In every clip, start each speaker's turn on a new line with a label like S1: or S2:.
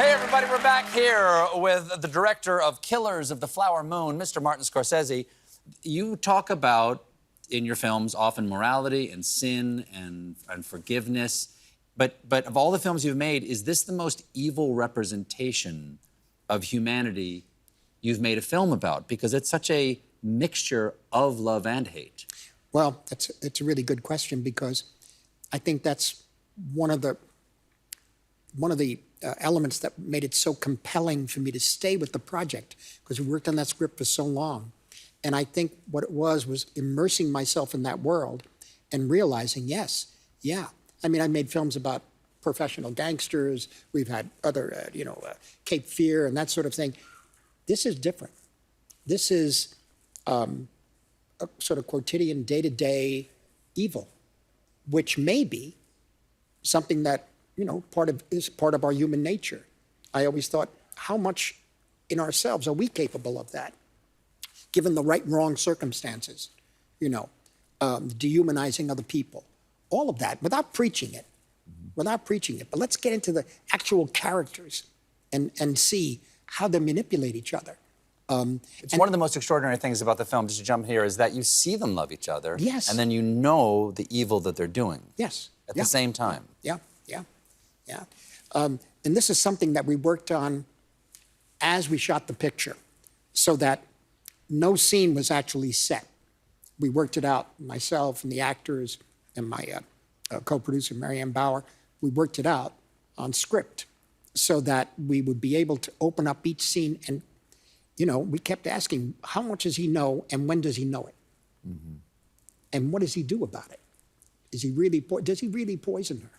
S1: Hey, everybody, we're back here with the director of Killers of the Flower Moon, Mr. Martin Scorsese. You talk about, in your films, often morality and sin and forgiveness. But of all the films you've made, is this the most evil representation of humanity you've made a film about? Because it's such a mixture of love and hate.
S2: Well, it's a really good question, because I think that's one of the elements that made it so compelling for me to stay with the project, because we worked on that script for so long. And I think what it was immersing myself in that world and realizing, yes, yeah. I mean, I made films about professional gangsters. We've had other, Cape Fear and that sort of thing. This is different. This is a sort of quotidian, day-to-day evil, which may be something that, is part of our human nature. I always thought, how much in ourselves are we capable of that, given the right and wrong circumstances, dehumanizing other people, all of that, without preaching it, But let's get into the actual characters and see how they manipulate each other.
S1: It's one of the most extraordinary things about the film, just to jump here, is that you see them love each other.
S2: Yes.
S1: And then you know the evil that they're doing.
S2: Yes.
S1: At the same time.
S2: Yeah. And this is something that we worked on as we shot the picture, so that no scene was actually set. We worked it out, myself and the actors and my co-producer, Marianne Bauer. We worked it out on script so that we would be able to open up each scene. And, we kept asking, how much does he know and when does he know it? Mm-hmm. And what does he do about it? Does he really poison her?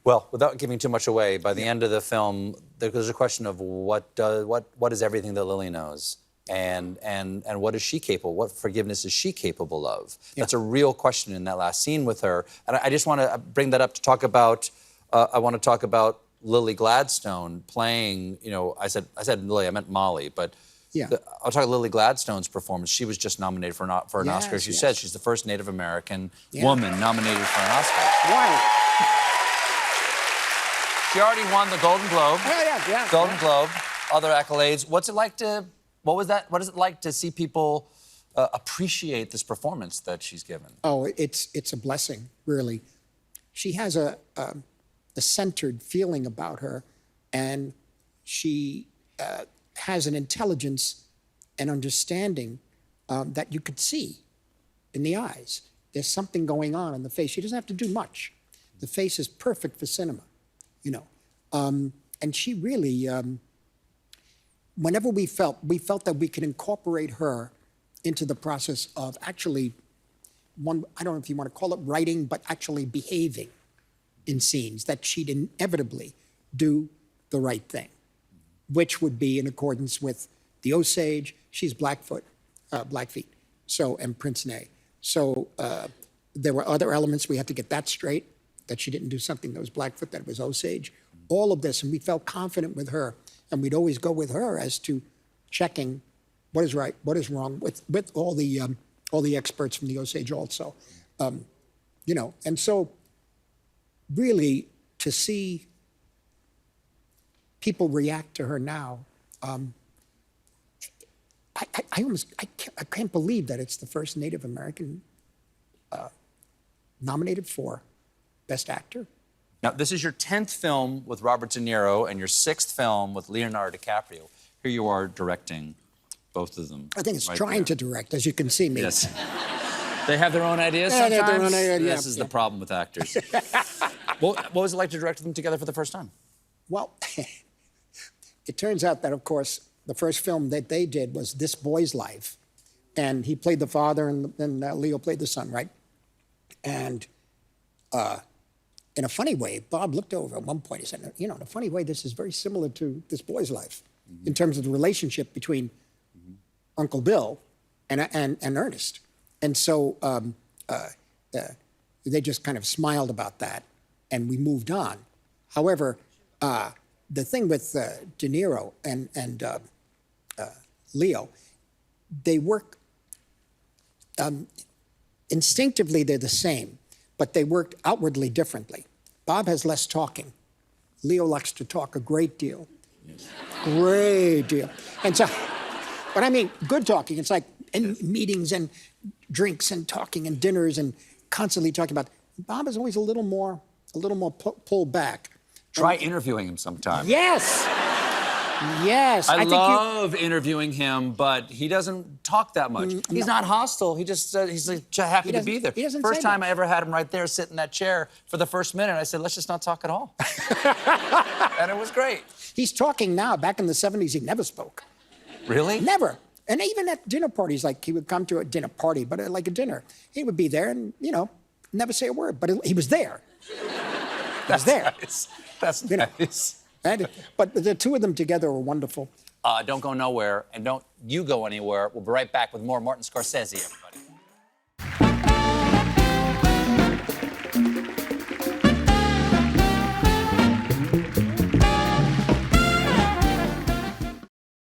S1: Well, without giving too much away, by the end of the film, there's a question of what is everything that Lily knows, and what is she capable? What forgiveness is she capable of? Yeah. That's a real question in that last scene with her. And I just want to bring that up to talk about. I want to talk about Lily Gladstone playing. I said Lily, I meant Molly, but.
S2: Yeah.
S1: I'll talk about Lily Gladstone's performance. She was just nominated for an Oscar. As you said, she's the first Native American woman nominated for an Oscar.
S2: Right.
S1: She already won the Golden Globe.
S2: Yeah.
S1: Golden Globe, other accolades. What is it like to see people appreciate this performance that she's given?
S2: Oh, it's a blessing, really. She has a centered feeling about her, and she has an intelligence and understanding that you could see in the eyes. There's something going on in the face. She doesn't have to do much. The face is perfect for cinema, And she really, whenever we felt that we could incorporate her into the process of actually, I don't know if you want to call it writing, but actually behaving in scenes, that she'd inevitably do the right thing, which would be in accordance with the Osage. She's Blackfeet, and Prince Ney. So there were other elements. We had to get that straight, that she didn't do something that was Blackfoot, that it was Osage. All of this, and we felt confident with her, and we'd always go with her as to checking what is right, what is wrong, with all the experts from the Osage also, And so, really, to see people react to her now, I can't believe that it's the first Native American nominated for Best Actor.
S1: Now, this is your 10th film with Robert De Niro and your 6th film with Leonardo DiCaprio. Here you are directing both of them.
S2: I think it's trying to direct, as you can see me.
S1: Yes. They have their own ideas sometimes?
S2: They have their own ideas,
S1: This is the problem with actors. What was it like to direct them together for the first time?
S2: Well, it turns out that, of course, the first film that they did was This Boy's Life. And he played the father, and Leo played the son, right? And in a funny way, Bob looked over at one point. He said, in a funny way, this is very similar to This Boy's Life, in terms of the relationship between Uncle Bill and Ernest. And so they just kind of smiled about that, and we moved on. However, the thing with De Niro and Leo, they work, instinctively they're the same, but they worked outwardly differently. Bob has less talking, Leo likes to talk a great deal. Yes. Great deal. And so, but I mean, good talking. It's like in meetings and drinks and talking and dinners and constantly talking about. Bob is always a little more pulled back.
S1: Try interviewing him sometime.
S2: Yes. Yes.
S1: I love interviewing him, but he doesn't talk that much. He's not hostile. He just he's like, happy to be there.
S2: He doesn't
S1: First
S2: say
S1: time
S2: much.
S1: I ever had him right there, sit in that chair for the first minute. I said, let's just not talk at all. And it was great.
S2: He's talking now. Back in the 70s, he never spoke.
S1: Really?
S2: Never. And even at dinner parties, like he would come to a dinner party, but like a dinner, he would be there and, you know, never say a word, but he was there.
S1: That's
S2: there.
S1: Nice. That's
S2: You know.
S1: nice.
S2: But the two of them together were wonderful.
S1: Don't go nowhere, and don't you go anywhere. We'll be right back with more Martin Scorsese.